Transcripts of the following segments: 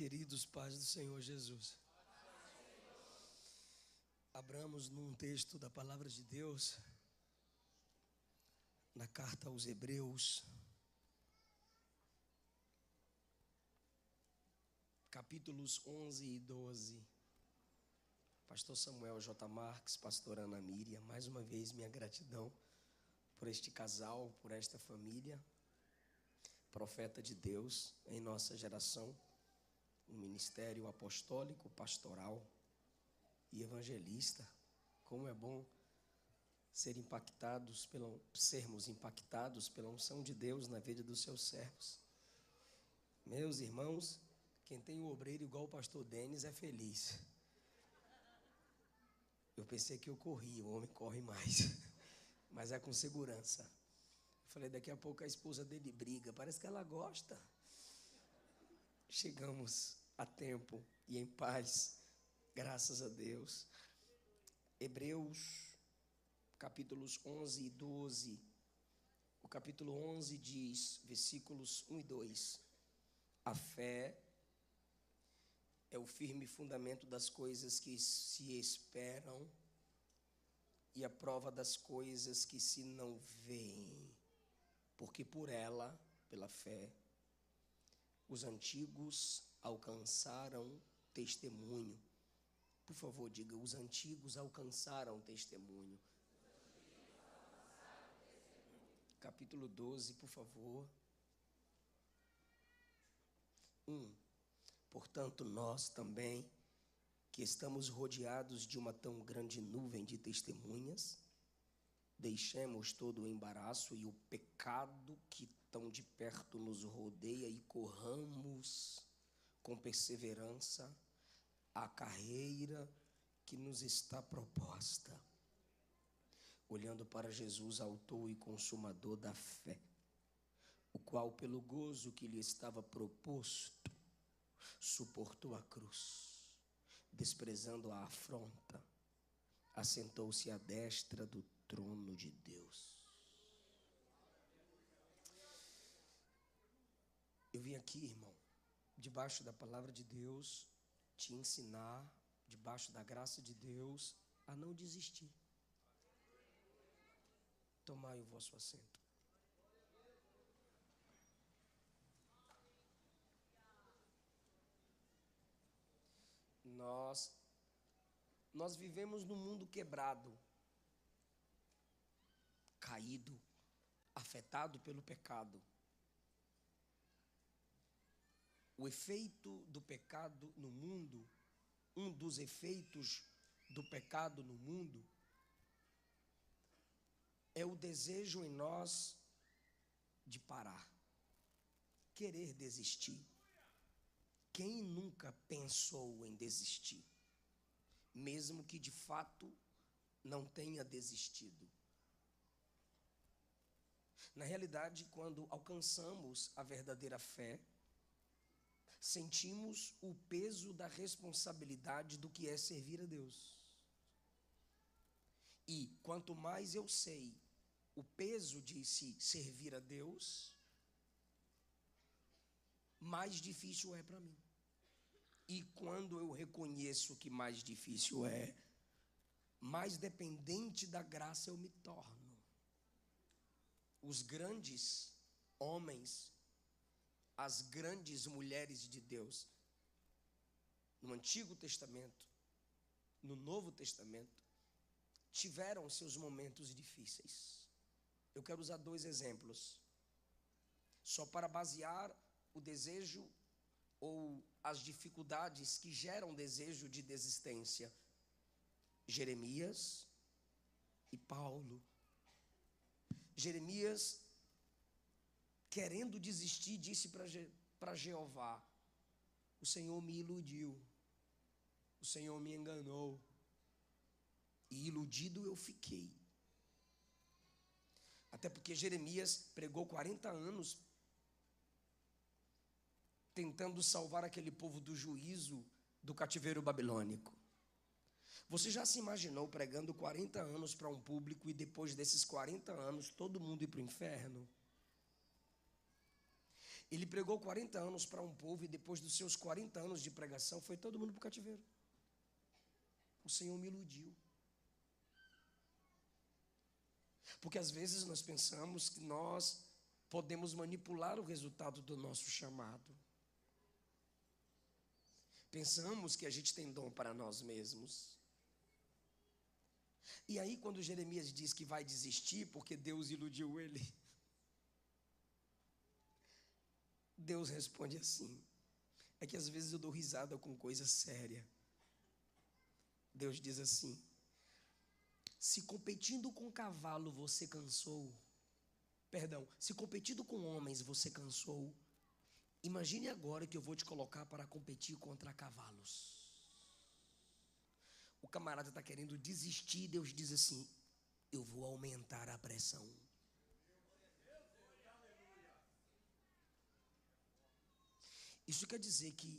Queridos pais do Senhor Jesus, abramos num texto da palavra de Deus, na carta aos Hebreus, capítulos 11 e 12. Pastor Samuel J. Marques, pastora Ana Miriam, mais uma vez minha gratidão por este casal, por esta família, profeta de Deus em nossa geração, um ministério apostólico, pastoral e evangelista. Como é bom sermos impactados pela unção de Deus na vida dos seus servos. Meus irmãos, quem tem um obreiro igual o pastor Denis é feliz. Eu pensei que eu corria, o homem corre mais, mas é com segurança. Eu falei, daqui a pouco a esposa dele briga, parece que ela gosta. Chegamos a tempo e em paz, graças a Deus. Hebreus, capítulos 11 e 12. O capítulo 11 diz, versículos 1 e 2. A fé é o firme fundamento das coisas que se esperam e a prova das coisas que se não veem. Porque por ela, pela fé, os antigos alcançaram testemunho. Por favor, diga, os antigos alcançaram testemunho. Capítulo 12, por favor. 1. Portanto, nós também, que estamos rodeados de uma tão grande nuvem de testemunhas, deixemos todo o embaraço e o pecado que tão de perto nos rodeia e corramos com perseverança a carreira que nos está proposta, olhando para Jesus, autor e consumador da fé, o qual, pelo gozo que lhe estava proposto, suportou a cruz, desprezando a afronta, assentou-se à destra do trono de Deus. Eu vim aqui, irmão, debaixo da palavra de Deus, te ensinar, debaixo da graça de Deus, a não desistir. Tomai o vosso assento. Nós vivemos num mundo quebrado, caído, afetado pelo pecado. O efeito do pecado no mundo, um dos efeitos do pecado no mundo, é o desejo em nós de parar, querer desistir. Quem nunca pensou em desistir, mesmo que de fato não tenha desistido? Na realidade, quando alcançamos a verdadeira fé, sentimos o peso da responsabilidade do que é servir a Deus. E quanto mais eu sei o peso de se servir a Deus, mais difícil é para mim. E quando eu reconheço que mais difícil é, mais dependente da graça eu me torno. Os grandes homens, as grandes mulheres de Deus, no Antigo Testamento, no Novo Testamento, tiveram seus momentos difíceis. Eu quero usar 2 exemplos, só para basear o desejo ou as dificuldades que geram desejo de desistência. Jeremias e Paulo. Jeremias, querendo desistir, disse para Jeová: o Senhor me iludiu, o Senhor me enganou, e iludido eu fiquei. Até porque Jeremias pregou 40 anos tentando salvar aquele povo do juízo do cativeiro babilônico. Você já se imaginou pregando 40 anos para um público e depois desses 40 anos todo mundo ir para o inferno? Ele pregou 40 anos para um povo e depois dos seus 40 anos de pregação foi todo mundo para o cativeiro. O Senhor me iludiu. Porque às vezes nós pensamos que nós podemos manipular o resultado do nosso chamado. Pensamos que a gente tem dom para nós mesmos. E aí quando Jeremias diz que vai desistir porque Deus iludiu ele, Deus responde assim. É que às vezes eu dou risada com coisa séria. Deus diz assim: se competindo com cavalo você cansou, se competindo com homens você cansou, imagine agora que eu vou te colocar para competir contra cavalos. O camarada está querendo desistir, Deus diz assim: eu vou aumentar a pressão. Isso quer dizer que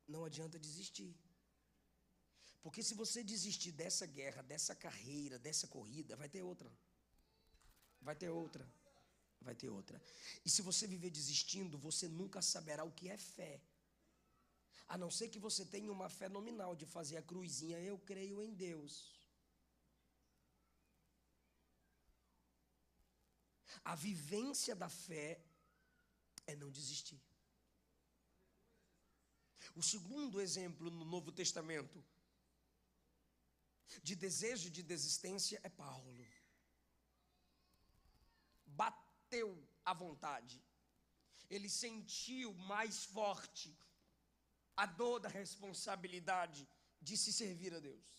não adianta desistir. Porque se você desistir dessa guerra, dessa carreira, dessa corrida, vai ter outra. Vai ter outra. Vai ter outra. E se você viver desistindo, você nunca saberá o que é fé. A não ser que você tenha uma fé nominal de fazer a cruzinha, eu creio em Deus. A vivência da fé é não desistir. O segundo exemplo no Novo Testamento de desejo de desistência é Paulo. Bateu à vontade. Ele sentiu mais forte a dor da responsabilidade de se servir a Deus.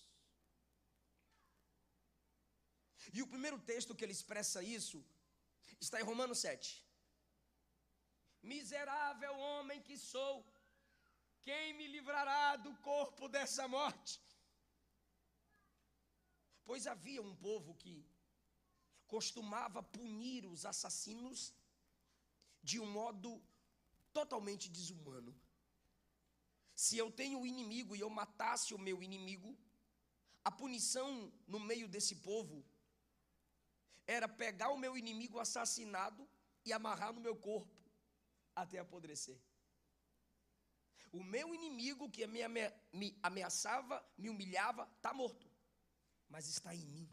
E o primeiro texto que ele expressa isso está em Romanos 7. Miserável homem que sou, quem me livrará do corpo dessa morte? Pois havia um povo que costumava punir os assassinos de um modo totalmente desumano. Se eu tenho um inimigo e eu matasse o meu inimigo, a punição no meio desse povo era pegar o meu inimigo assassinado e amarrar no meu corpo até apodrecer. O meu inimigo que me ameaçava, me humilhava, está morto, mas está em mim.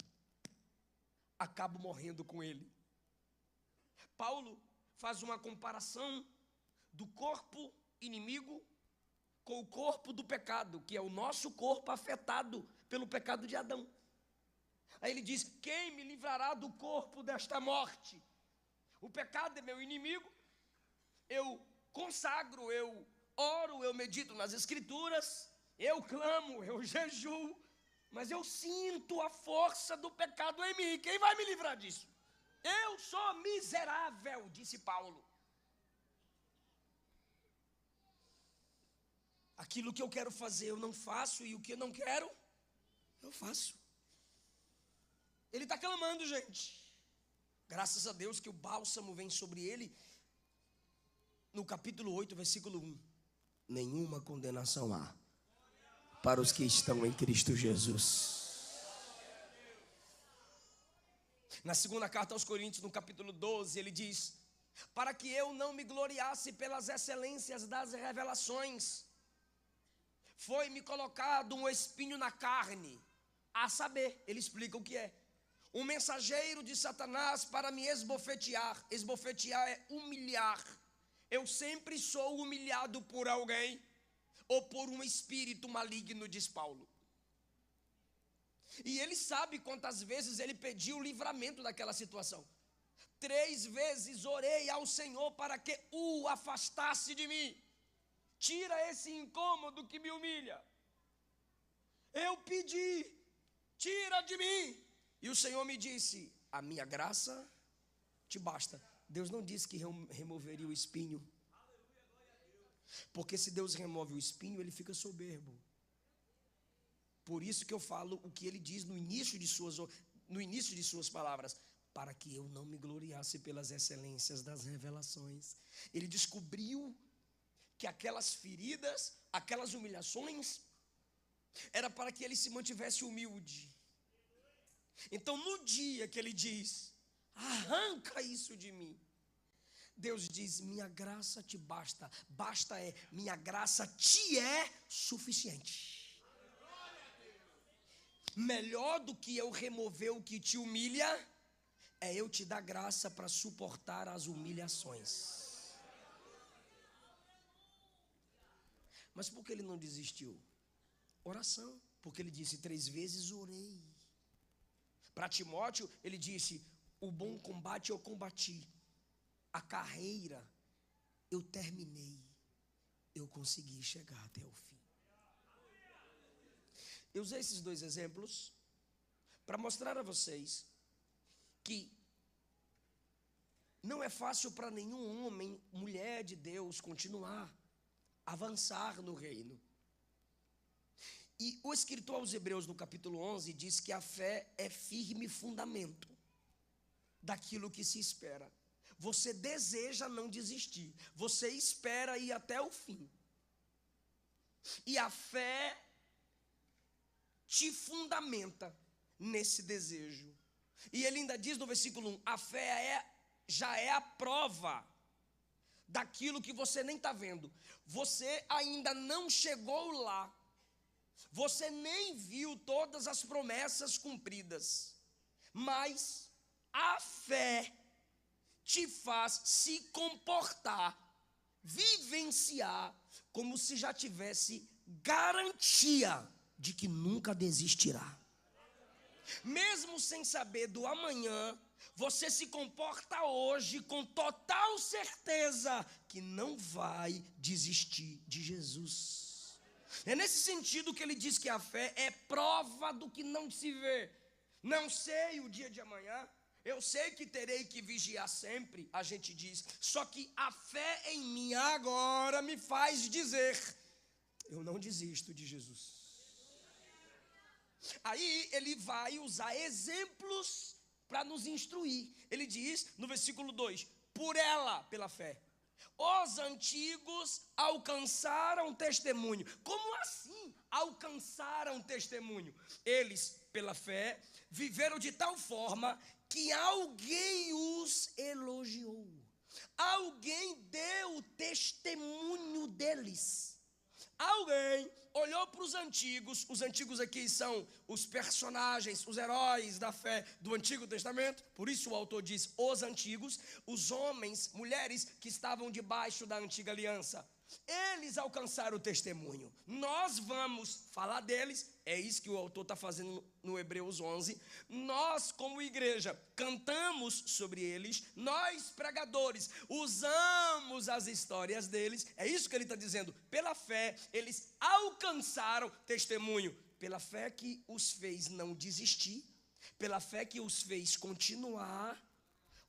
Acabo morrendo com ele. Paulo faz uma comparação do corpo inimigo com o corpo do pecado, que é o nosso corpo afetado pelo pecado de Adão. Aí ele diz: quem me livrará do corpo desta morte? O pecado é meu inimigo, eu consagro, eu oro, eu medito nas escrituras, eu clamo, eu jejuo, mas eu sinto a força do pecado em mim. Quem vai me livrar disso? Eu sou miserável, disse Paulo. Aquilo que eu quero fazer eu não faço, e o que eu não quero, eu faço. Ele está clamando, gente. Graças a Deus que o bálsamo vem sobre ele. No capítulo 8, versículo 1. Nenhuma condenação há para os que estão em Cristo Jesus. Na segunda carta aos Coríntios, no capítulo 12, ele diz: para que eu não me gloriasse pelas excelências das revelações, foi-me colocado um espinho na carne, a saber, ele explica o que é: um mensageiro de Satanás para me esbofetear. Esbofetear é humilhar. Eu sempre sou humilhado por alguém ou por um espírito maligno, diz Paulo. E ele sabe quantas vezes ele pediu o livramento daquela situação. 3 vezes orei ao Senhor para que o afastasse de mim. Tira esse incômodo que me humilha. Eu pedi, tira de mim. E o Senhor me disse: a minha graça te basta. Deus não disse que removeria o espinho. Porque se Deus remove o espinho, ele fica soberbo. Por isso que eu falo o que ele diz no início de suas palavras: para que eu não me gloriasse pelas excelências das revelações. Ele descobriu que aquelas feridas, aquelas humilhações, era para que ele se mantivesse humilde. Então, no dia que ele diz: arranca isso de mim, Deus diz: minha graça te basta. Basta é, minha graça te é suficiente. Melhor do que eu remover o que te humilha, é eu te dar graça para suportar as humilhações. Mas por que ele não desistiu? Oração. Porque ele disse: 3 vezes orei. Para Timóteo, ele disse: o bom combate eu combati, a carreira eu terminei, eu consegui chegar até o fim. Eu usei esses 2 exemplos para mostrar a vocês que não é fácil para nenhum homem, mulher de Deus continuar, avançar no reino. E o escritor aos Hebreus, no capítulo 11, diz que a fé é firme fundamento daquilo que se espera. Você deseja não desistir, você espera ir até o fim. E a fé te fundamenta nesse desejo. E ele ainda diz no versículo 1, a fé já é a prova daquilo que você nem está vendo. Você ainda não chegou lá. Você nem viu todas as promessas cumpridas, mas a fé te faz se comportar, vivenciar, como se já tivesse garantia de que nunca desistirá. Mesmo sem saber do amanhã, você se comporta hoje com total certeza que não vai desistir de Jesus. É nesse sentido que ele diz que a fé é prova do que não se vê. Não sei o dia de amanhã, eu sei que terei que vigiar sempre, a gente diz. Só que a fé em mim agora me faz dizer: eu não desisto de Jesus. Aí ele vai usar exemplos para nos instruir. Ele diz no versículo 2: por ela, pela fé, os antigos alcançaram testemunho. Como assim alcançaram testemunho? Eles, pela fé, viveram de tal forma que alguém os elogiou. Alguém deu testemunho deles. Alguém olhou para os antigos aqui são os personagens, os heróis da fé do Antigo Testamento, por isso o autor diz os antigos, os homens, mulheres que estavam debaixo da antiga aliança. Eles alcançaram o testemunho. Nós vamos falar deles, é isso que o autor está fazendo no Hebreus 11. Nós, como igreja, cantamos sobre eles. Nós, pregadores, usamos as histórias deles. É isso que ele está dizendo. Pela fé, eles alcançaram testemunho. Pela fé que os fez não desistir, pela fé que os fez continuar,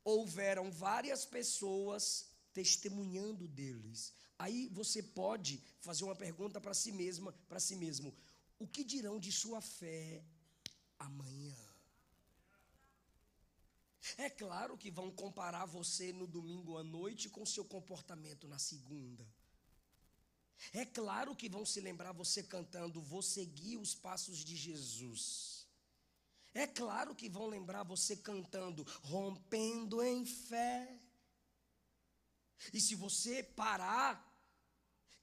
houveram várias pessoas testemunhando deles. Aí você pode fazer uma pergunta para si mesma, para si mesmo: o que dirão de sua fé amanhã? É claro que vão comparar você no domingo à noite com seu comportamento na segunda. É claro que vão se lembrar você cantando: vou seguir os passos de Jesus. É claro que vão lembrar você cantando: rompendo em fé. E se você parar,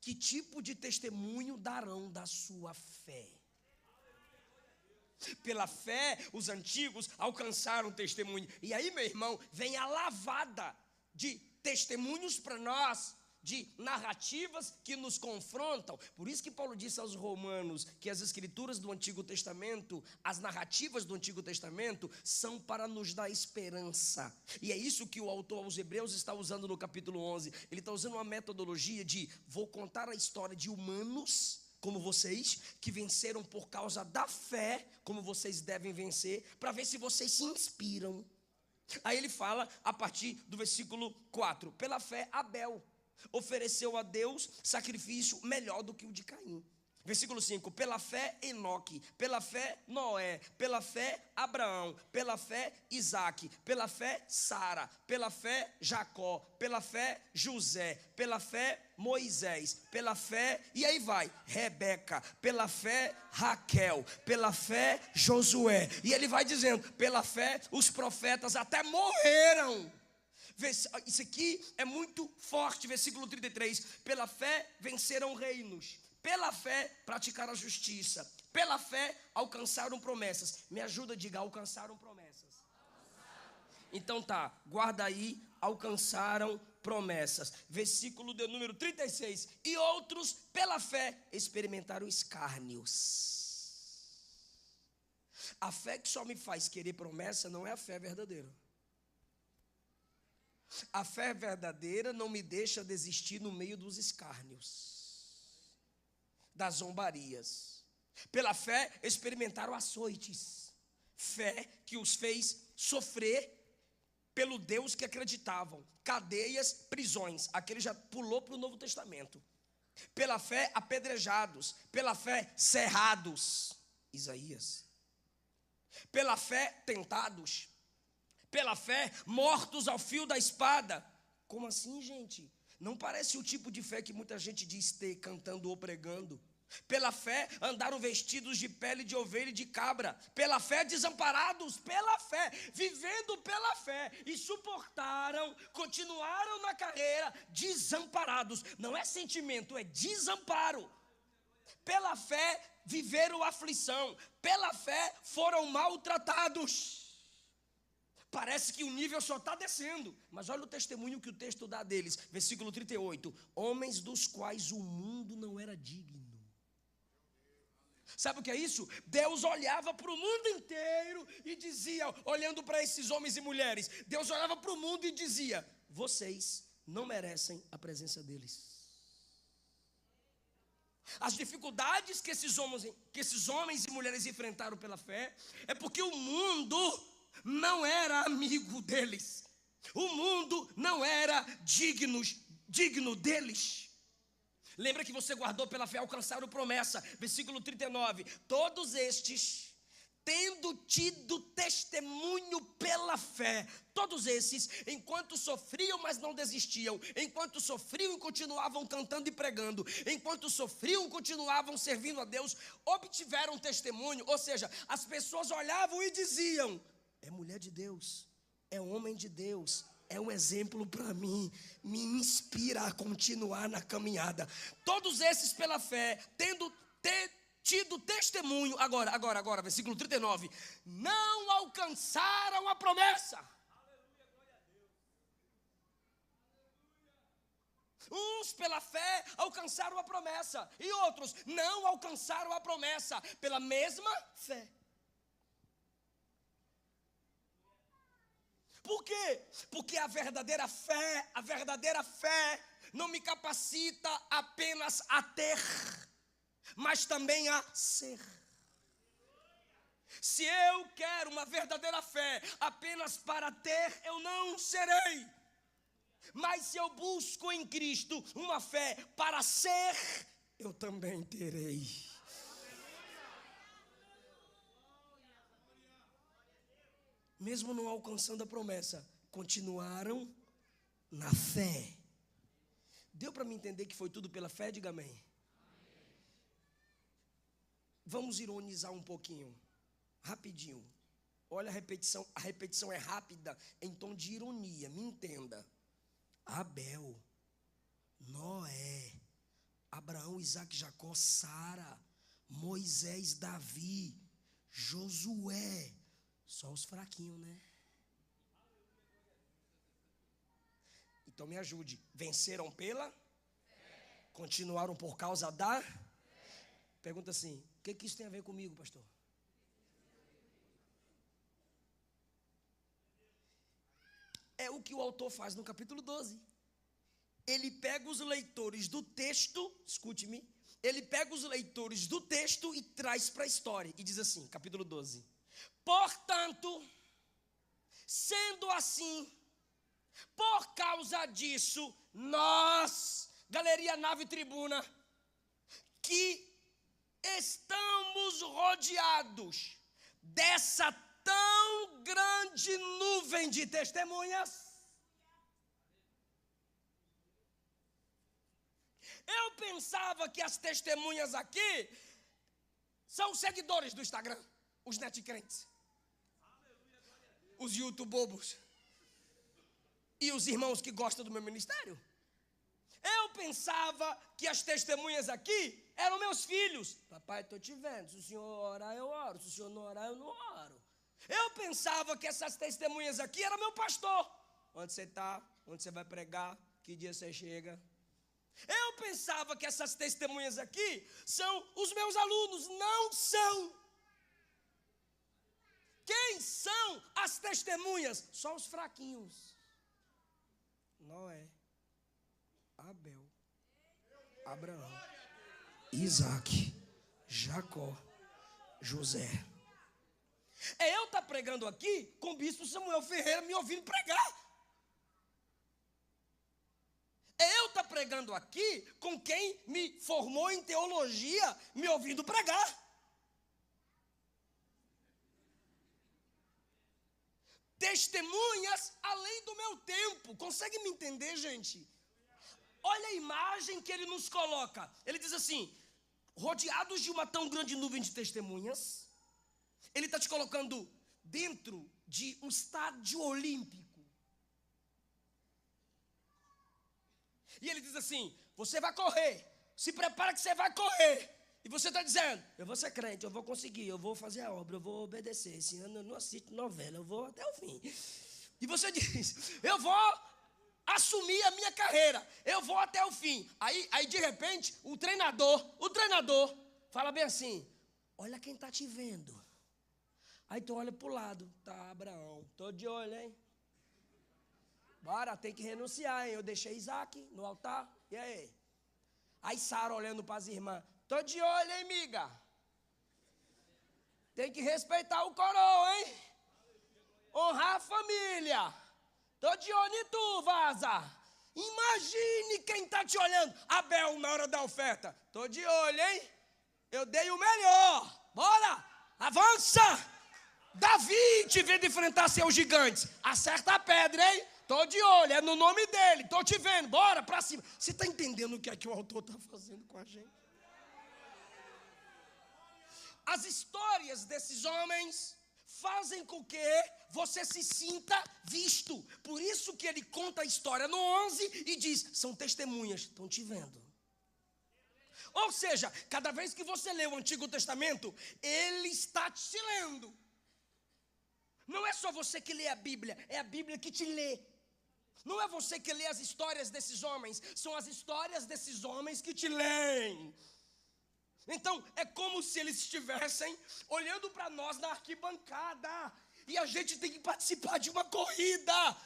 que tipo de testemunho darão da sua fé? Pela fé, os antigos alcançaram testemunho. E aí, meu irmão, vem a lavada de testemunhos para nós, de narrativas que nos confrontam. Por isso que Paulo disse aos Romanos que as escrituras do Antigo Testamento, as narrativas do Antigo Testamento, são para nos dar esperança. E é isso que o autor aos Hebreus está usando no capítulo 11. Ele está usando uma metodologia de: vou contar a história de humanos como vocês, que venceram por causa da fé, como vocês devem vencer, para ver se vocês se inspiram. Aí ele fala a partir do versículo 4: pela fé Abel ofereceu a Deus sacrifício melhor do que o de Caim. Versículo 5: pela fé Enoque, pela fé Noé, pela fé Abraão, pela fé Isaque, pela fé Sara, pela fé Jacó, pela fé José, pela fé Moisés, pela fé, e aí vai, Rebeca, pela fé Raquel, pela fé Josué. E ele vai dizendo: pela fé os profetas até morreram. Isso aqui é muito forte, versículo 33. Pela fé venceram reinos, pela fé praticaram a justiça, pela fé alcançaram promessas. Me ajuda, diga, alcançaram promessas. Então tá, guarda aí, alcançaram promessas. Versículo de número 36. E outros, pela fé, experimentaram escárnios. A fé que só me faz querer promessa não é a fé verdadeira. A fé verdadeira não me deixa desistir no meio dos escárnios, das zombarias. Pela fé experimentaram açoites. Fé que os fez sofrer pelo Deus que acreditavam. Cadeias, prisões. Aquele já pulou para o Novo Testamento. Pela fé apedrejados. Pela fé cerrados. Isaías. Pela fé tentados. Pela fé mortos ao fio da espada. Como assim, gente? Não parece o tipo de fé que muita gente diz ter cantando ou pregando. Pela fé andaram vestidos de pele de ovelha e de cabra. Pela fé desamparados, pela fé, vivendo pela fé. E suportaram, continuaram na carreira desamparados. Não é sentimento, é desamparo. Pela fé viveram aflição. Pela fé foram maltratados. Parece que o nível só está descendo. Mas olha o testemunho que o texto dá deles. Versículo 38. Homens dos quais o mundo não era digno. Sabe o que é isso? Deus olhava para o mundo inteiro e dizia, olhando para esses homens e mulheres, Deus olhava para o mundo e dizia, vocês não merecem a presença deles. As dificuldades que esses homens e mulheres enfrentaram pela fé, é porque o mundo não era amigo deles. O mundo não era digno deles. Lembra que você guardou pela fé, alcançaram promessa. Versículo 39. Todos estes, tendo tido testemunho pela fé, todos esses, enquanto sofriam, mas não desistiam, enquanto sofriam, continuavam cantando e pregando, enquanto sofriam, continuavam servindo a Deus, obtiveram testemunho. Ou seja, as pessoas olhavam e diziam, é mulher de Deus, é homem de Deus, é um exemplo para mim, me inspira a continuar na caminhada. Todos esses pela fé, tendo tido testemunho, agora, versículo 39, não alcançaram a promessa. Uns pela fé alcançaram a promessa, e outros não alcançaram a promessa pela mesma fé. Por quê? Porque a verdadeira fé não me capacita apenas a ter, mas também a ser. Se eu quero uma verdadeira fé apenas para ter, eu não serei. Mas se eu busco em Cristo uma fé para ser, eu também terei. Mesmo não alcançando a promessa, continuaram na fé. Deu para me entender que foi tudo pela fé? Diga amém. Vamos ironizar um pouquinho, rapidinho. Olha a repetição é rápida, em tom de ironia, me entenda. Abel, Noé, Abraão, Isaac, Jacó, Sara, Moisés, Davi, Josué. Só os fraquinhos, né? Então me ajude. Venceram pela fé. Continuaram por causa da fé. Pergunta assim, o que isso tem a ver comigo, pastor? É o que o autor faz no capítulo 12. Ele pega os leitores do texto, escute-me, ele pega os leitores do texto e traz para a história. E diz assim, capítulo 12. Portanto, sendo assim, por causa disso, nós, Galeria Nave Tribuna, que estamos rodeados dessa tão grande nuvem de testemunhas, eu pensava que as testemunhas aqui são os seguidores do Instagram, os netcrentes, os youtubobos. e os irmãos que gostam do meu ministério. Eu pensava que as testemunhas aqui eram meus filhos. Papai, estou te vendo. Se o senhor orar, eu oro. Se o senhor não orar, eu não oro. Eu pensava que essas testemunhas aqui eram meu pastor. Onde você está? Onde você vai pregar? Que dia você chega? Eu pensava que essas testemunhas aqui são os meus alunos. Não são. Quem são as testemunhas? Só os fraquinhos. Noé, Abel, Abraão, Isaac, Jacó, José. É eu estar pregando aqui com o bispo Samuel Ferreira me ouvindo pregar. É eu estar pregando aqui com quem me formou em teologia me ouvindo pregar. Testemunhas além do meu tempo. Consegue me entender, gente? Olha a imagem que ele nos coloca. Ele diz assim: rodeados de uma tão grande nuvem de testemunhas. Ele está te colocando dentro de um estádio olímpico. E ele diz assim: você vai correr. Se prepara que você vai correr. E você está dizendo: eu vou ser crente, eu vou conseguir, eu vou fazer a obra, eu vou obedecer. Esse ano eu não assisto novela, eu vou até o fim. E você diz: eu vou assumir a minha carreira, eu vou até o fim. Aí de repente, o treinador fala bem assim: olha quem está te vendo. Aí tu olha para o lado: tá, Abraão, estou de olho, hein? Bora, tem que renunciar, hein? Eu deixei Isaac no altar, e aí? Aí Sara olhando para as irmãs: tô de olho, hein, miga? Tem que respeitar o coroa, hein? Honrar a família. Tô de olho em tu, vaza. Imagine quem está te olhando. Abel, na hora da oferta: tô de olho, hein? Eu dei o melhor. Bora, avança. Davi te vendo enfrentar seus gigantes. Acerta a pedra, hein? Tô de olho, é no nome dele. Tô te vendo, bora pra cima. Você está entendendo o que é que o autor está fazendo com a gente? As histórias desses homens fazem com que você se sinta visto. Por isso que ele conta a história no 11 e diz: são testemunhas, estão te vendo. Ou seja, cada vez que você lê o Antigo Testamento, ele está te lendo. Não é só você que lê a Bíblia, é a Bíblia que te lê. Não é você que lê as histórias desses homens, são as histórias desses homens que te leem. Então, é como se eles estivessem olhando para nós na arquibancada, e a gente tem que participar de uma corrida.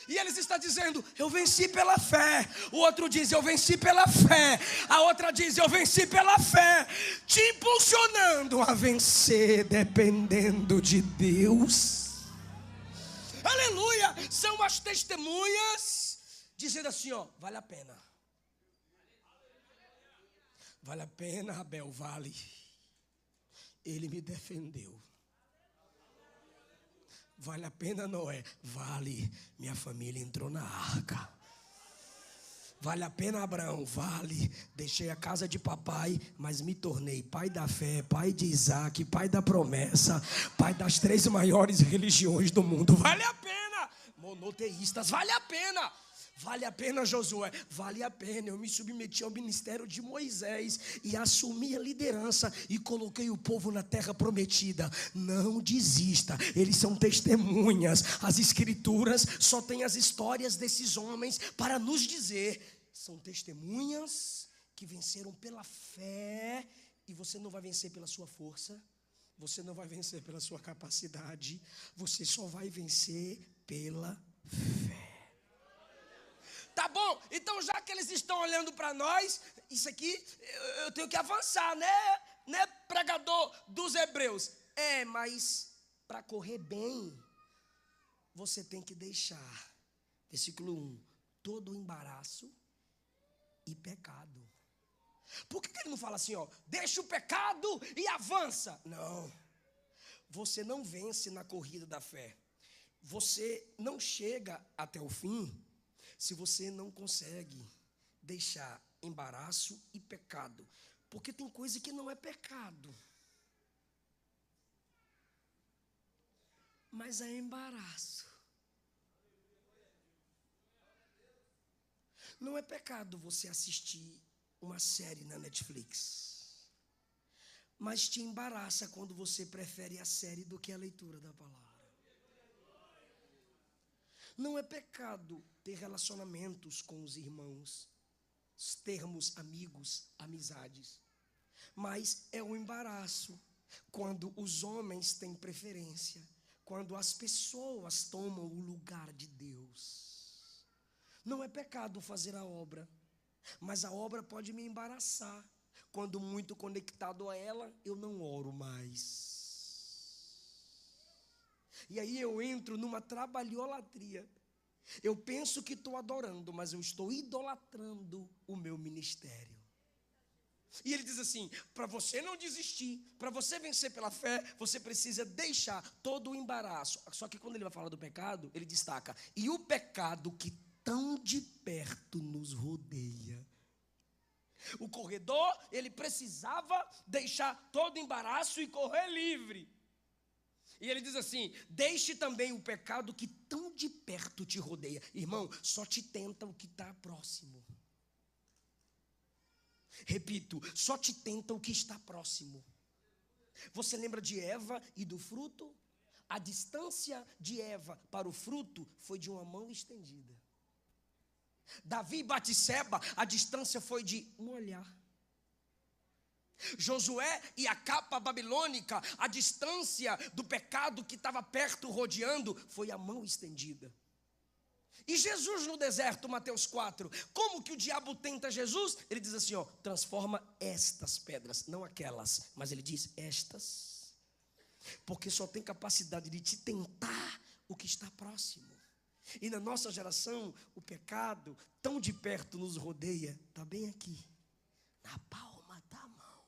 E eles estão dizendo: eu venci pela fé. O outro diz: eu venci pela fé. A outra diz: eu venci pela fé. Te impulsionando a vencer, dependendo de Deus. Aleluia! São as testemunhas dizendo assim: ó, vale a pena. Vale a pena, Abel, vale. Ele me defendeu. Vale a pena, Noé, vale. Minha família entrou na arca. Vale a pena, Abraão, vale. Deixei a casa de papai, mas me tornei pai da fé, pai de Isaac, pai da promessa, pai das 3 maiores religiões do mundo. Vale a pena. Monoteístas, vale a pena. Vale a pena, Josué, vale a pena. Eu me submeti ao ministério de Moisés e assumi a liderança e coloquei o povo na terra prometida. Não desista, eles são testemunhas. As escrituras só têm as histórias desses homens para nos dizer: são testemunhas que venceram pela fé. E você não vai vencer pela sua força, você não vai vencer pela sua capacidade, você só vai vencer pela fé. Tá bom, então já que eles estão olhando para nós, isso aqui eu tenho que avançar, né, pregador dos Hebreus? Mas para correr bem, você tem que deixar, versículo 1, todo embaraço e pecado. Por que ele não fala assim, ó, deixa o pecado e avança? Não, você não vence na corrida da fé. Você não chega até o fim se você não consegue deixar embaraço e pecado. Porque tem coisa que não é pecado, mas é embaraço. Não é pecado você assistir uma série na Netflix, mas te embaraça quando você prefere a série do que a leitura da palavra. Não é pecado ter relacionamentos com os irmãos, termos amigos, amizades, mas é um embaraço quando os homens têm preferência, quando as pessoas tomam o lugar de Deus. Não é pecado fazer a obra, mas a obra pode me embaraçar. Quando muito conectado a ela, eu não oro mais. E aí eu entro numa trabalholatria. Eu penso que estou adorando, mas eu estou idolatrando o meu ministério. E ele diz assim, para você não desistir, para você vencer pela fé, você precisa deixar todo o embaraço. Só que quando ele vai falar do pecado, ele destaca, e o pecado que tão de perto nos rodeia. O corredor, ele precisava deixar todo o embaraço e correr livre. E ele diz assim, deixe também o pecado que tão de perto te rodeia. Irmão, só te tenta o que está próximo. Repito, só te tenta o que está próximo. Você lembra de Eva e do fruto? A distância de Eva para o fruto foi de uma mão estendida. Davi e Batseba, a distância foi de um olhar. Josué e a capa babilônica, a distância do pecado que estava perto, rodeando, foi a mão estendida. E Jesus no deserto, Mateus 4, como que o diabo tenta Jesus? Ele diz assim, transforma estas pedras, não aquelas, mas ele diz estas, porque só tem capacidade de te tentar o que está próximo. E na nossa geração, o pecado tão de perto nos rodeia, está bem aqui, na palma da mão.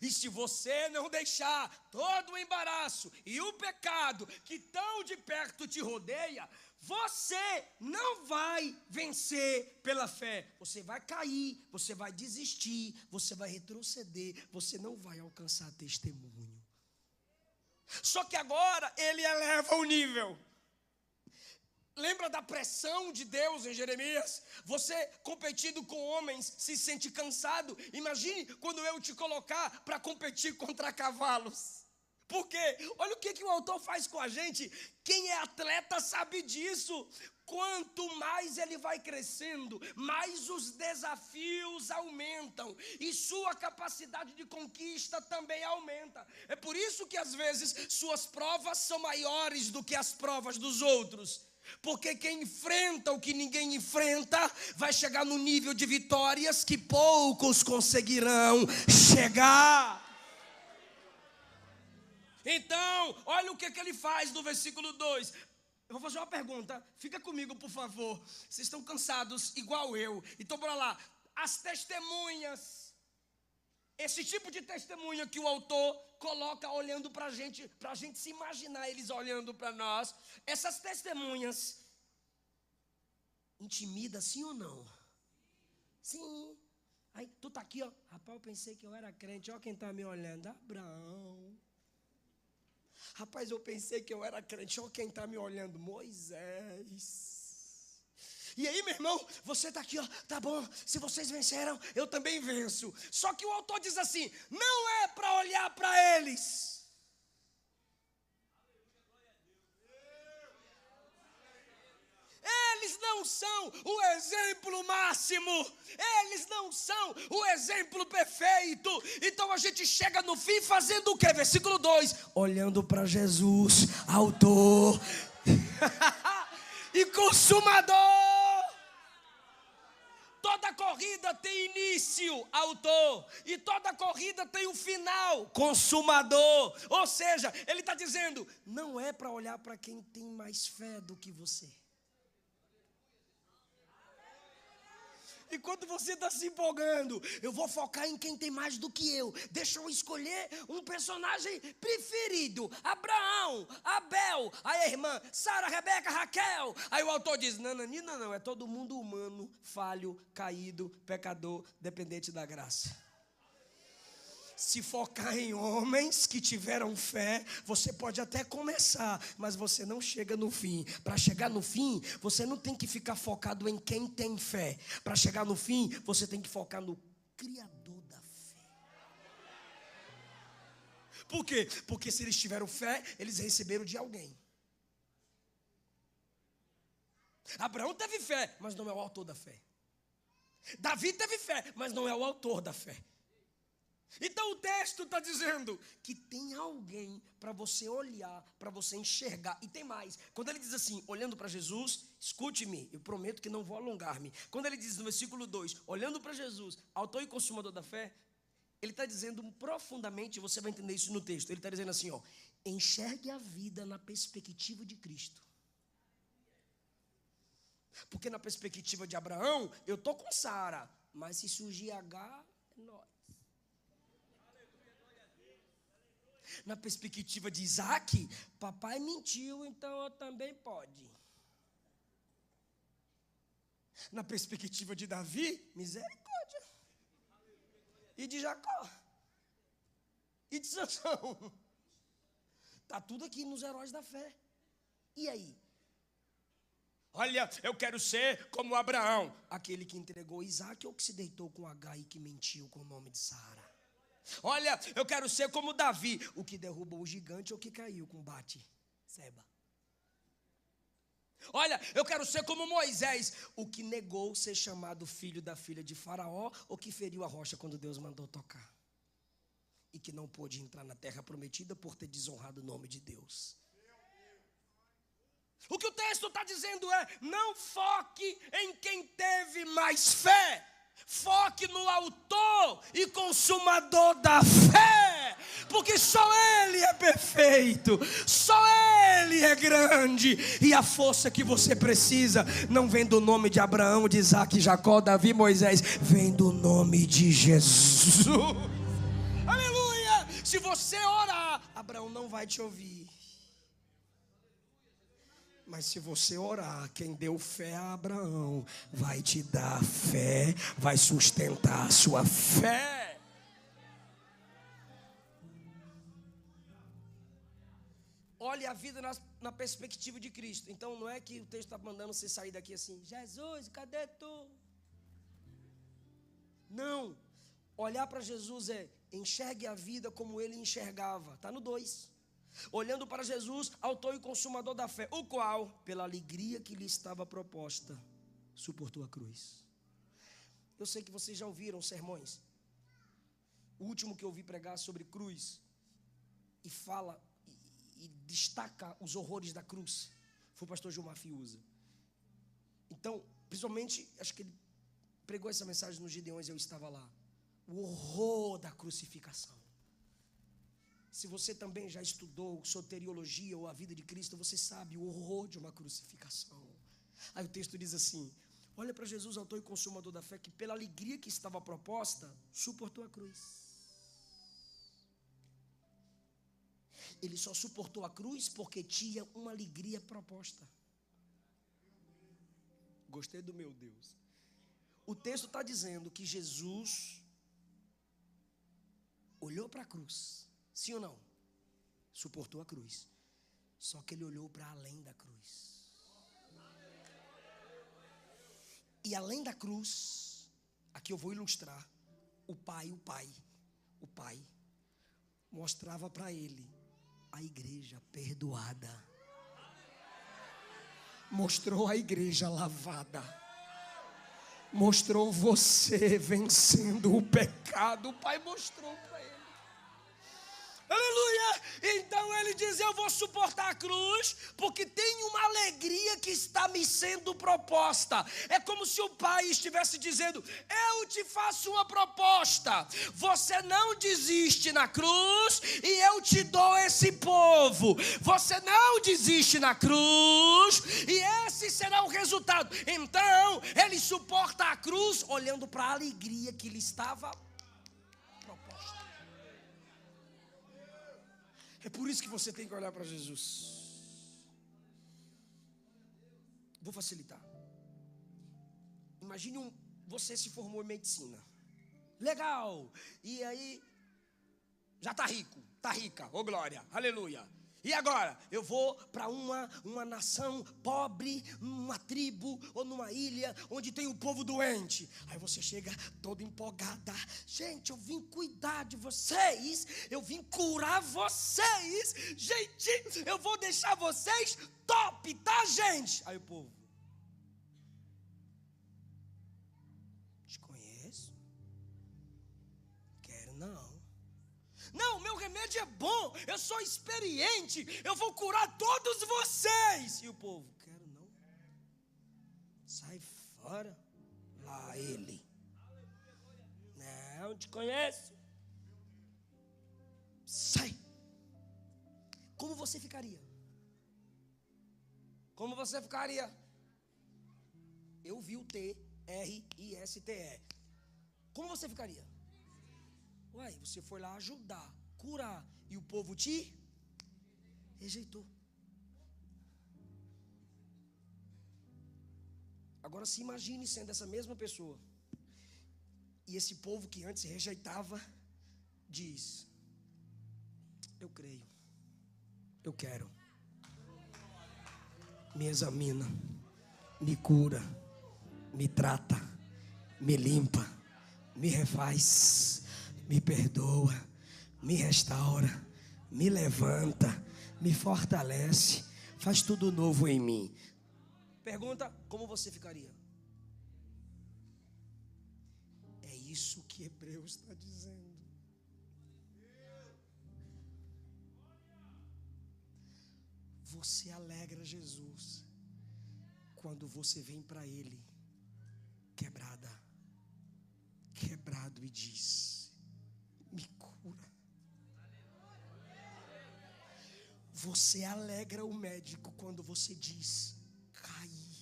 E se você não deixar todo o embaraço e o pecado que tão de perto te rodeia, você não vai vencer pela fé. Você vai cair, você vai desistir, você vai retroceder, você não vai alcançar testemunho. Só que agora ele eleva o nível. Lembra da pressão de Deus em Jeremias? Você competindo com homens se sente cansado. Imagine quando eu te colocar para competir contra cavalos. Por quê? Olha o que o autor faz com a gente. Quem é atleta sabe disso. Quanto mais ele vai crescendo, mais os desafios aumentam. E sua capacidade de conquista também aumenta. É por isso que às vezes suas provas são maiores do que as provas dos outros. Porque quem enfrenta o que ninguém enfrenta vai chegar no nível de vitórias que poucos conseguirão chegar. Então, olha o que ele faz no versículo 2. Eu vou fazer uma pergunta, fica comigo por favor. Vocês estão cansados igual eu, então bora lá. As testemunhas, esse tipo de testemunha que o autor coloca olhando para a gente se imaginar eles olhando para nós. Essas testemunhas intimida, sim ou não? Sim. Aí tu tá aqui, rapaz, eu pensei que eu era crente, quem tá me olhando, Abraão. Rapaz, eu pensei que eu era crente, quem tá me olhando, Moisés. E aí, meu irmão, você está aqui, tá bom, se vocês venceram, eu também venço. Só que o autor diz assim, não é para olhar para eles. Eles não são o exemplo máximo, eles não são o exemplo perfeito. Então a gente chega no fim fazendo o quê? Versículo 2, olhando para Jesus, autor e consumador. Toda corrida tem início, autor, e toda corrida tem um final, consumador. Ou seja, ele está dizendo, não é para olhar para quem tem mais fé do que você. E quando você está se empolgando, eu vou focar em quem tem mais do que eu. Deixa eu escolher um personagem preferido. Abraão, Abel, aí a irmã, Sara, Rebeca, Raquel. Aí o autor diz, não, é todo mundo humano, falho, caído, pecador, dependente da graça. Se focar em homens que tiveram fé, você pode até começar, mas você não chega no fim. Para chegar no fim, você não tem que ficar focado em quem tem fé. Para chegar no fim, você tem que focar no Criador da fé. Por quê? Porque se eles tiveram fé, eles receberam de alguém. Abraão teve fé, mas não é o autor da fé. Davi teve fé, mas não é o autor da fé. Então o texto está dizendo que tem alguém para você olhar, para você enxergar. E tem mais, quando ele diz assim, olhando para Jesus, escute-me, eu prometo que não vou alongar-me. Quando ele diz no versículo 2, olhando para Jesus, autor e consumador da fé, ele está dizendo profundamente, você vai entender isso no texto. Ele está dizendo assim, ó, enxergue a vida na perspectiva de Cristo. Porque na perspectiva de Abraão, eu estou com Sara, mas se surgir H, é nós. Na perspectiva de Isaac, papai mentiu, então eu também pode. Na perspectiva de Davi, misericórdia. E de Jacó. E de Sansão. Está tudo aqui nos heróis da fé. E aí? Olha, eu quero ser como Abraão. Aquele que entregou Isaac ou que se deitou com H e que mentiu com o nome de Sara. Olha, eu quero ser como Davi, o que derrubou o gigante ou que caiu com Seba. Olha, eu quero ser como Moisés, o que negou ser chamado filho da filha de Faraó ou que feriu a rocha quando Deus mandou tocar. E que não pôde entrar na terra prometida por ter desonrado o nome de Deus. O que o texto está dizendo é, não foque em quem teve mais fé. Foque no autor e consumador da fé, porque só Ele é perfeito, só Ele é grande, e a força que você precisa não vem do nome de Abraão, de Isaac, Jacó, Davi, Moisés, vem do nome de Jesus. Aleluia! Se você orar, Abraão não vai te ouvir. Mas se você orar, quem deu fé a Abraão vai te dar fé, vai sustentar a sua fé. Olhe a vida na perspectiva de Cristo. Então não é que o texto está mandando você sair daqui assim, Jesus, cadê tu? Não, olhar para Jesus é enxergue a vida como Ele enxergava. Está no 2. Olhando para Jesus, autor e consumador da fé, o qual, pela alegria que lhe estava proposta, suportou a cruz. Eu sei que vocês já ouviram sermões. O último que eu ouvi pregar sobre cruz, e fala, e destaca os horrores da cruz, foi o pastor Gilmar Fiuza. Então, principalmente, acho que ele pregou essa mensagem nos Gideões, eu estava lá. O horror da crucificação. Se você também já estudou soteriologia ou a vida de Cristo, você sabe o horror de uma crucificação. Aí o texto diz assim, olha para Jesus, autor e consumador da fé, que pela alegria que estava proposta, suportou a cruz. Ele só suportou a cruz porque tinha uma alegria proposta. Gostei do meu Deus. O texto está dizendo que Jesus olhou para a cruz. Sim ou não? Suportou a cruz. Só que ele olhou para além da cruz. E além da cruz, aqui eu vou ilustrar, o pai mostrava para ele a igreja perdoada. Mostrou a igreja lavada. Mostrou você vencendo o pecado. O pai mostrou para ele. Aleluia! Então ele diz, eu vou suportar a cruz, porque tem uma alegria que está me sendo proposta. É como se o pai estivesse dizendo, eu te faço uma proposta. Você não desiste na cruz e eu te dou esse povo. Você não desiste na cruz e esse será o resultado. Então ele suporta a cruz olhando para a alegria que lhe estava proposta. É por isso que você tem que olhar para Jesus. Vou facilitar. Imagine você se formou em medicina. Legal. E aí Já está rico, está rica, ô glória, aleluia. E agora, eu vou para uma nação pobre, numa tribo ou numa ilha onde tem um povo doente. Aí você chega toda empolgada. Gente, eu vim cuidar de vocês, eu vim curar vocês. Gente, eu vou deixar vocês top, tá, gente? Aí o povo: te conheço? Quero não. Não, meu remédio é bom, eu sou experiente, eu vou curar todos vocês. E o povo: quero não. Sai fora. Lá ele: não te conheço. Sai. Como você ficaria? Como você ficaria? Eu vi o T-R-I-S-T-E. Como você ficaria? Uai, você foi lá ajudar, curar, e o povo te rejeitou. Agora se imagine sendo essa mesma pessoa, e esse povo que antes rejeitava, diz: eu creio, eu quero. Me examina, me cura, me trata, me limpa, me refaz, me perdoa, me restaura, me levanta, me fortalece, faz tudo novo em mim. Pergunta: como você ficaria? É isso que Hebreus está dizendo. Você alegra Jesus quando você vem para Ele quebrado e diz: me cura. Você alegra o médico quando você diz: caí,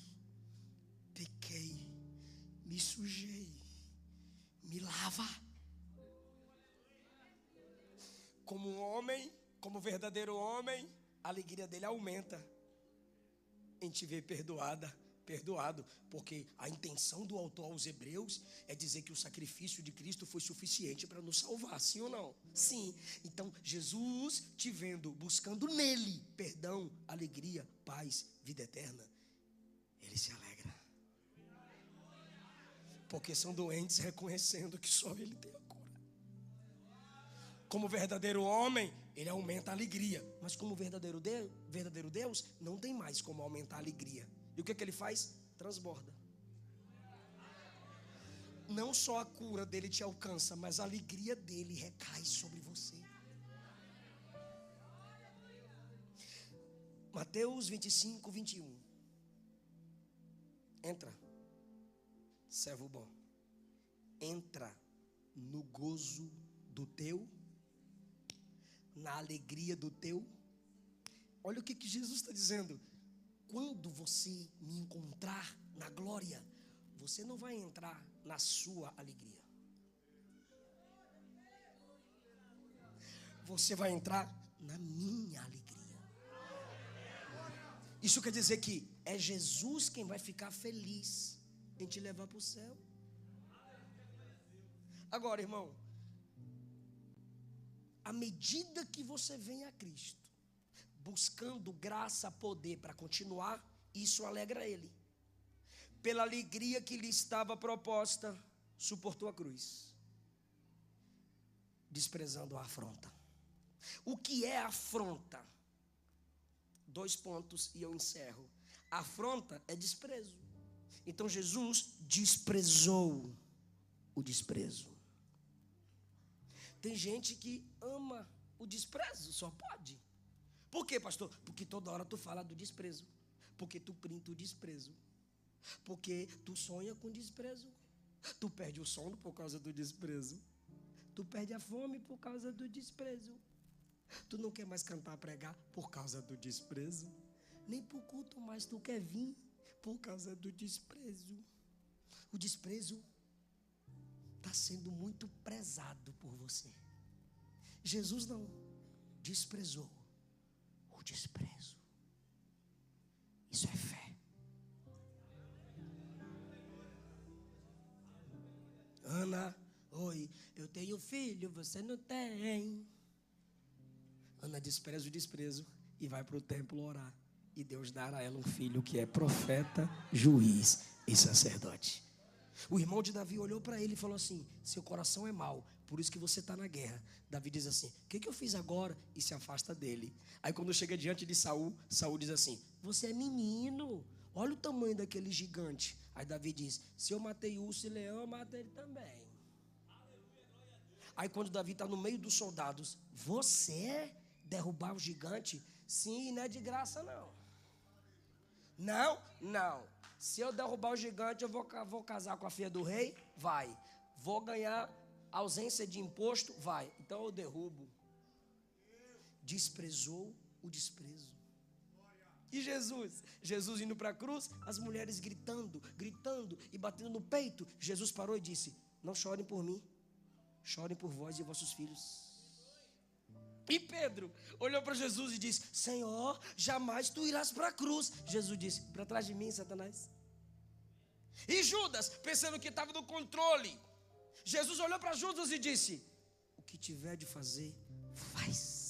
pequei, me sujei, me lava. Como um homem, como verdadeiro homem, a alegria dele aumenta em te ver perdoado, porque a intenção do autor aos Hebreus é dizer que o sacrifício de Cristo foi suficiente para nos salvar, sim ou não? Sim. Então Jesus te vendo, buscando nele perdão, alegria, paz, vida eterna, ele se alegra, porque são doentes reconhecendo que só ele tem a cura. Como verdadeiro homem, ele aumenta a alegria, mas como verdadeiro Deus, não tem mais como aumentar a alegria. E o que ele faz? Transborda. Não só a cura dele te alcança, mas a alegria dele recai sobre você. Mateus 25, 21. Entra, servo bom, entra no gozo do teu, na alegria do teu. Olha o que Jesus está dizendo. Quando você me encontrar na glória, você não vai entrar na sua alegria, você vai entrar na minha alegria. Isso quer dizer que é Jesus quem vai ficar feliz em te levar para o céu. Agora, irmão, à medida que você vem a Cristo, buscando graça, poder para continuar, isso alegra ele. Pela alegria que lhe estava proposta, suportou a cruz, desprezando a afronta. O que é afronta? 2 pontos e eu encerro. Afronta é desprezo. Então Jesus desprezou o desprezo. Tem gente que ama o desprezo, só pode. Por quê, pastor? Porque toda hora tu fala do desprezo, porque tu printa o desprezo, porque tu sonha com desprezo, tu perde o sono por causa do desprezo, tu perde a fome por causa do desprezo, tu não quer mais cantar, pregar por causa do desprezo, nem pro culto mais tu quer vir por causa do desprezo. O desprezo está sendo muito prezado por você. Jesus não desprezou o desprezo. Isso é fé. Ana, oi, eu tenho filho, você não tem. Ana despreza o desprezo e vai para o templo orar. E Deus dará a ela um filho que é profeta, juiz e sacerdote. O irmão de Davi olhou para ele e falou assim: seu coração é mau, por isso que você está na guerra. Davi diz assim: o que eu fiz agora? E se afasta dele. Aí quando chega diante de Saul, Saul diz assim: você é menino, olha o tamanho daquele gigante. Aí Davi diz: se eu matei urso e leão, eu matei ele também. Aí quando Davi está no meio dos soldados: você derrubar o gigante? Sim, não é de graça não. Não. Se eu derrubar o gigante, eu vou casar com a filha do rei? Vai. Vou ganhar ausência de imposto? Vai. Então eu derrubo. Desprezou o desprezo. E Jesus indo para a cruz, as mulheres gritando e batendo no peito. Jesus parou e disse: não chorem por mim, chorem por vós e vossos filhos. E Pedro olhou para Jesus e disse: Senhor, jamais tu irás para a cruz. Jesus disse: para trás de mim, Satanás. E Judas, pensando que estava no controle, Jesus olhou para Judas e disse: o que tiver de fazer, faz.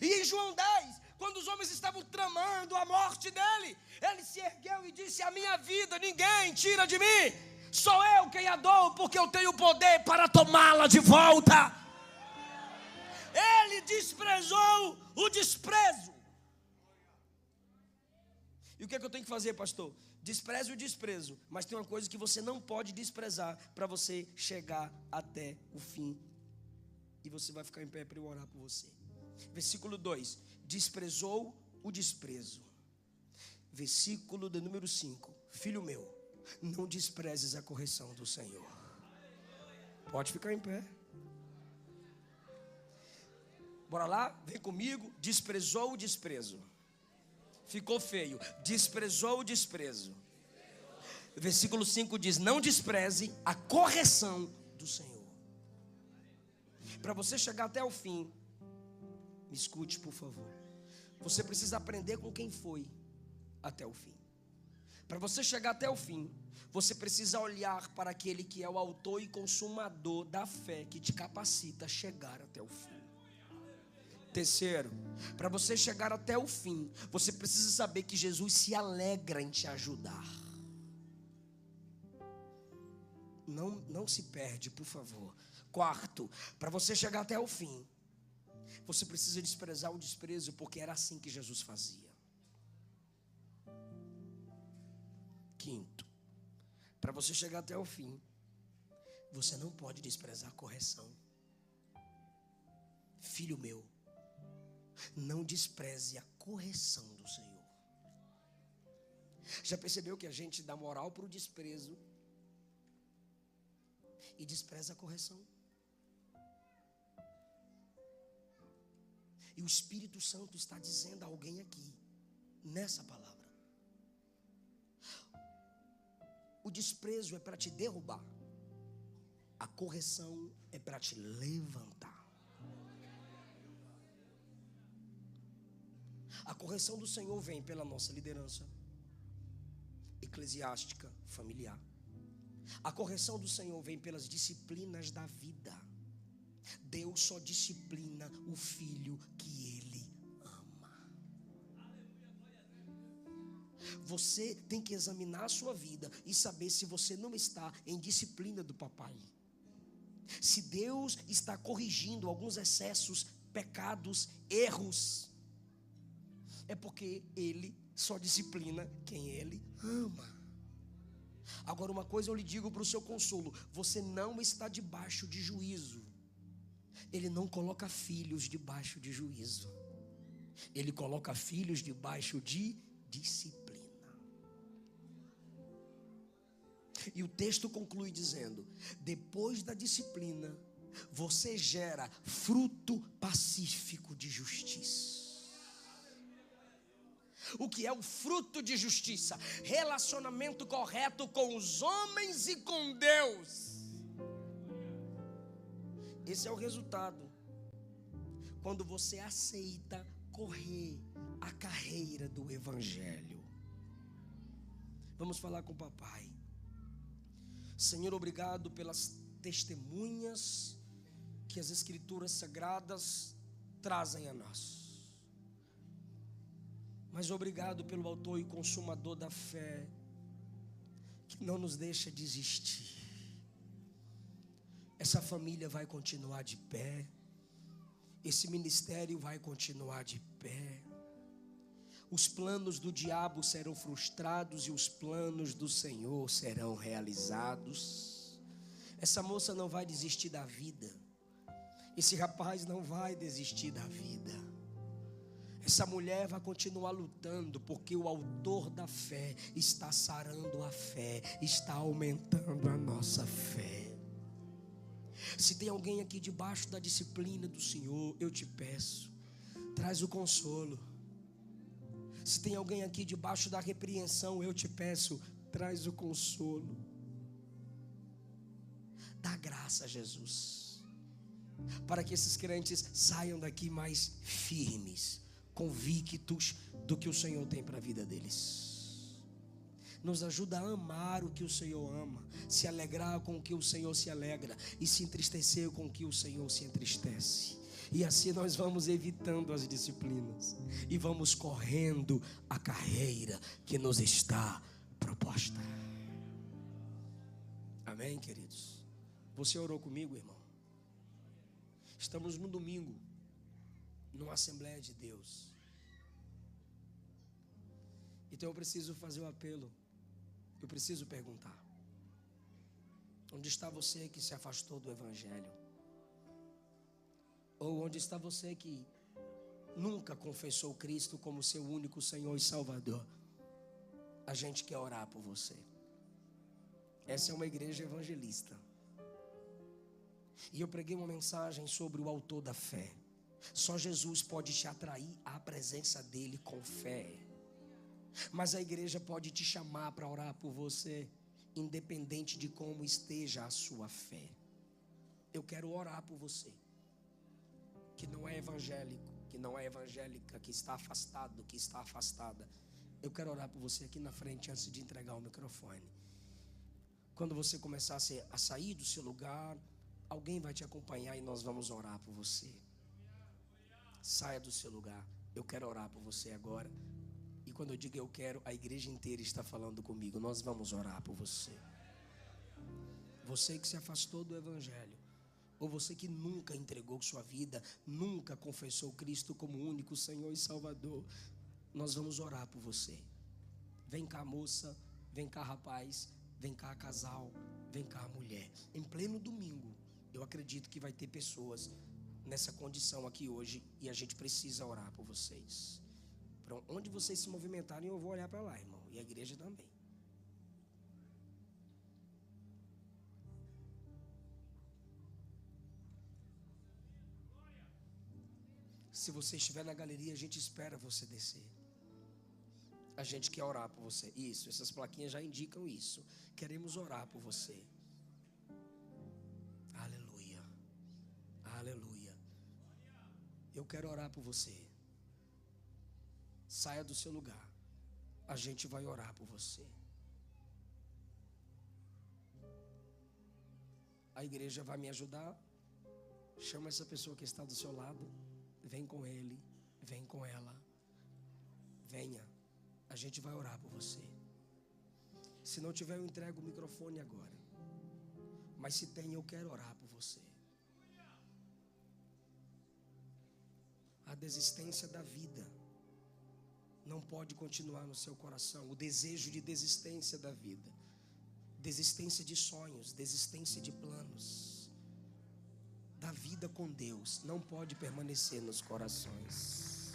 E em João 10, quando os homens estavam tramando a morte dele, ele se ergueu e disse: a minha vida ninguém tira de mim, sou eu quem a dou, porque eu tenho poder para tomá-la de volta. Ele desprezou o desprezo. E o que é que eu tenho que fazer, pastor? Despreze o desprezo, mas tem uma coisa que você não pode desprezar para você chegar até o fim. E você vai ficar em pé para eu orar por você. Versículo 2: desprezou o desprezo. Versículo de número 5: filho meu, não desprezes a correção do Senhor. Pode ficar em pé. Bora lá, vem comigo. Desprezou o desprezo. Ficou feio. Desprezou o desprezo. Versículo 5 diz: não despreze a correção do Senhor. Para você chegar até o fim, me escute por favor, você precisa aprender com quem foi até o fim. Para você chegar até o fim, você precisa olhar para aquele que é o autor e consumador da fé, que te capacita a chegar até o fim. Terceiro, para você chegar até o fim, você precisa saber que Jesus se alegra em te ajudar. Não se perde, por favor. Quarto, para você chegar até o fim, você precisa desprezar o desprezo, porque era assim que Jesus fazia. Quinto, para você chegar até o fim, você não pode desprezar a correção. Filho meu, não despreze a correção do Senhor. Já percebeu que a gente dá moral para o desprezo e despreza a correção? E o Espírito Santo está dizendo a alguém aqui, nessa palavra: o desprezo é para te derrubar, a correção é para te levantar. A correção do Senhor vem pela nossa liderança eclesiástica, familiar. A correção do Senhor vem pelas disciplinas da vida. Deus só disciplina o filho que Ele ama. Você tem que examinar a sua vida e saber se você não está em disciplina do papai. Se Deus está corrigindo alguns excessos, pecados, erros, é porque Ele só disciplina quem Ele ama. Agora, uma coisa eu lhe digo para o seu consolo: você não está debaixo de juízo. Ele não coloca filhos debaixo de juízo. Ele coloca filhos debaixo de disciplina. E o texto conclui dizendo: depois da disciplina, você gera fruto pacífico de justiça. O que é o fruto de justiça? Relacionamento correto com os homens e com Deus. Esse é o resultado quando você aceita correr a carreira do Evangelho. Vamos falar com o papai. Senhor, obrigado pelas testemunhas que as Escrituras Sagradas trazem a nós. Mas obrigado pelo autor e consumador da fé, que não nos deixa desistir. Essa família vai continuar de pé. Esse ministério vai continuar de pé. Os planos do diabo serão frustrados e os planos do Senhor serão realizados. Essa moça não vai desistir da vida. Esse rapaz não vai desistir da vida. Essa mulher vai continuar lutando, porque o autor da fé está sarando a fé, está aumentando a nossa fé. Se tem alguém aqui debaixo da disciplina do Senhor, eu te peço, traz o consolo. Se tem alguém aqui debaixo da repreensão, eu te peço, traz o consolo. Dá graça a Jesus, para que esses crentes saiam daqui mais firmes, convictos do que o Senhor tem para a vida deles. Nos ajuda a amar o que o Senhor ama, se alegrar com o que o Senhor se alegra e se entristecer com o que o Senhor se entristece. E assim nós vamos evitando as disciplinas e vamos correndo a carreira que nos está proposta. Amém, queridos? Você orou comigo, irmão? Estamos no domingo, numa Assembleia de Deus. Então eu preciso fazer um apelo. Eu preciso perguntar: onde está você que se afastou do Evangelho? Ou onde está você que nunca confessou Cristo como seu único Senhor e Salvador? A gente quer orar por você. Essa é uma igreja evangelista. E eu preguei uma mensagem sobre o autor da fé. Só Jesus pode te atrair à presença dele com fé. Mas a igreja pode te chamar para orar por você, independente de como esteja a sua fé. Eu quero orar por você, que não é evangélico, que não é evangélica, que está afastado, que está afastada. Eu quero orar por você aqui na frente antes de entregar o microfone. Quando você começar a sair do seu lugar, alguém vai te acompanhar e nós vamos orar por você. Saia do seu lugar. Eu quero orar por você agora. E quando eu digo eu quero, a igreja inteira está falando comigo. Nós vamos orar por você. Você que se afastou do Evangelho, ou você que nunca entregou sua vida, nunca confessou Cristo como único Senhor e Salvador, nós vamos orar por você. Vem cá, moça, vem cá, rapaz, vem cá, casal, vem cá, mulher. Em pleno domingo, eu acredito que vai ter pessoas nessa condição aqui hoje e a gente precisa orar por vocês. Para onde vocês se movimentarem, eu vou olhar para lá, irmão, e a igreja também. Se você estiver na galeria, a gente espera você descer. A gente quer orar por você. Isso, essas plaquinhas já indicam isso. Queremos orar por você. Aleluia. Aleluia. Eu quero orar por você. Saia do seu lugar. A gente vai orar por você. A igreja vai me ajudar. Chama essa pessoa que está do seu lado. Vem com ele, vem com ela. Venha. A gente vai orar por você. Se não tiver, eu entrego o microfone agora. Mas se tem, eu quero orar por você. A desistência da vida não pode continuar no seu coração. O desejo de desistência da vida, desistência de sonhos, desistência de planos, da vida com Deus, não pode permanecer nos corações.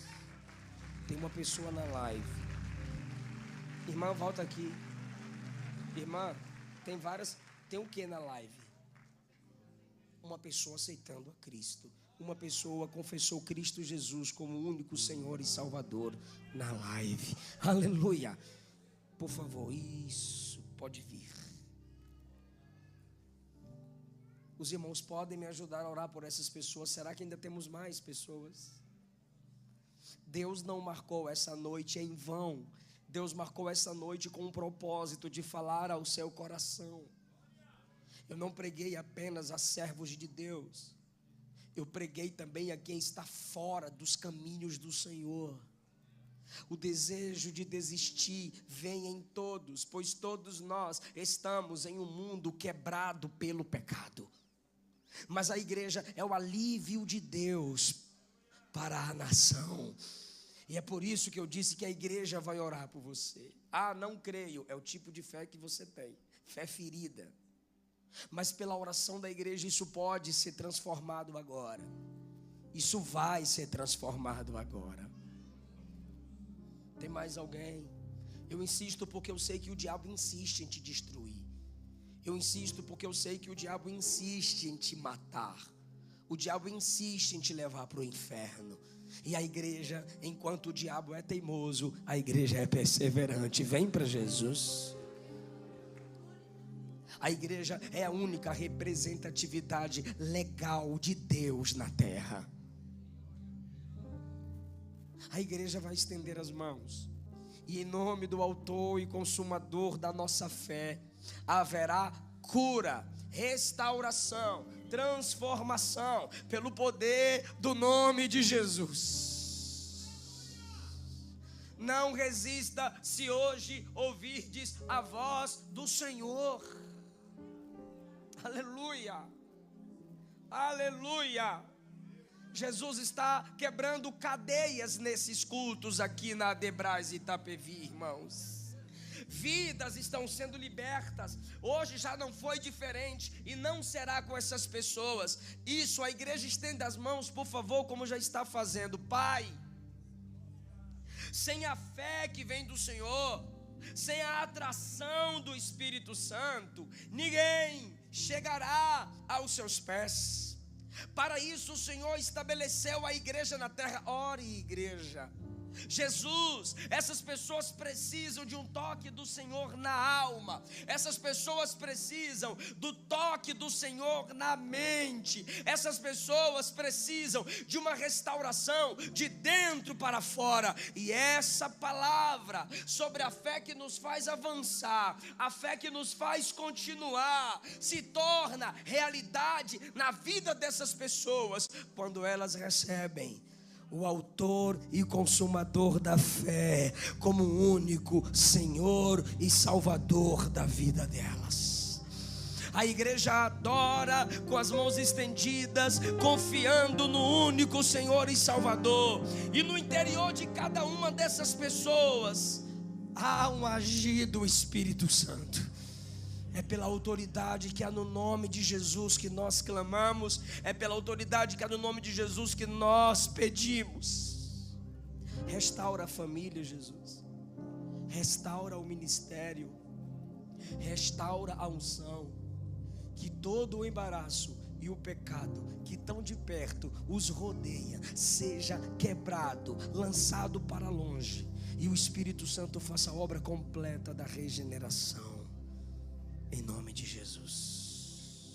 Tem uma pessoa na live. Irmã, volta aqui. Irmã, tem o que na live? Uma pessoa aceitando a Cristo. Uma pessoa confessou Cristo Jesus como o único Senhor e Salvador na live. Aleluia. Por favor, isso, pode vir. Os irmãos podem me ajudar a orar por essas pessoas. Será que ainda temos mais pessoas? Deus não marcou essa noite em vão. Deus marcou essa noite com um propósito de falar ao seu coração. Eu não preguei apenas a servos de Deus. Eu preguei também a quem está fora dos caminhos do Senhor. O desejo de desistir vem em todos, pois todos nós estamos em um mundo quebrado pelo pecado. Mas a igreja é o alívio de Deus para a nação. E é por isso que eu disse que a igreja vai orar por você. Ah, não creio, é o tipo de fé que você tem, fé ferida. Mas pela oração da igreja isso pode ser transformado agora. Isso vai ser transformado agora. Tem mais alguém? Eu insisto porque eu sei que o diabo insiste em te destruir. Eu insisto porque eu sei que o diabo insiste em te matar. O diabo insiste em te levar para o inferno. E a igreja, enquanto o diabo é teimoso, a igreja é perseverante. Vem para Jesus. A igreja é a única representatividade legal de Deus na terra. A igreja vai estender as mãos, e em nome do autor e consumador da nossa fé, haverá cura, restauração, transformação, pelo poder do nome de Jesus. Não resista se hoje ouvirdes a voz do Senhor. Aleluia, aleluia. Jesus está quebrando cadeias nesses cultos aqui na Adebras Itapevi, irmãos. Vidas estão sendo libertas. Hoje já não foi diferente e não será com essas pessoas. Isso, a igreja estende as mãos, por favor, como já está fazendo. Pai, sem a fé que vem do Senhor, sem a atração do Espírito Santo, ninguém chegará aos seus pés. Para isso o Senhor estabeleceu a igreja na terra. Ore, igreja. Jesus, essas pessoas precisam de um toque do Senhor na alma. Essas pessoas precisam do toque do Senhor na mente. Essas pessoas precisam de uma restauração de dentro para fora. E essa palavra sobre a fé que nos faz avançar, a fé que nos faz continuar, se torna realidade na vida dessas pessoas quando elas recebem o autor e consumador da fé como único Senhor e Salvador da vida delas. A igreja adora com as mãos estendidas, confiando no único Senhor e Salvador. E no interior de cada uma dessas pessoas há um agir do Espírito Santo. É pela autoridade que há no nome de Jesus que nós clamamos. É pela autoridade que há no nome de Jesus que nós pedimos. Restaura a família, Jesus. Restaura o ministério. Restaura a unção. Que todo o embaraço e o pecado que tão de perto os rodeia seja quebrado, lançado para longe. E o Espírito Santo faça a obra completa da regeneração. Em nome de Jesus.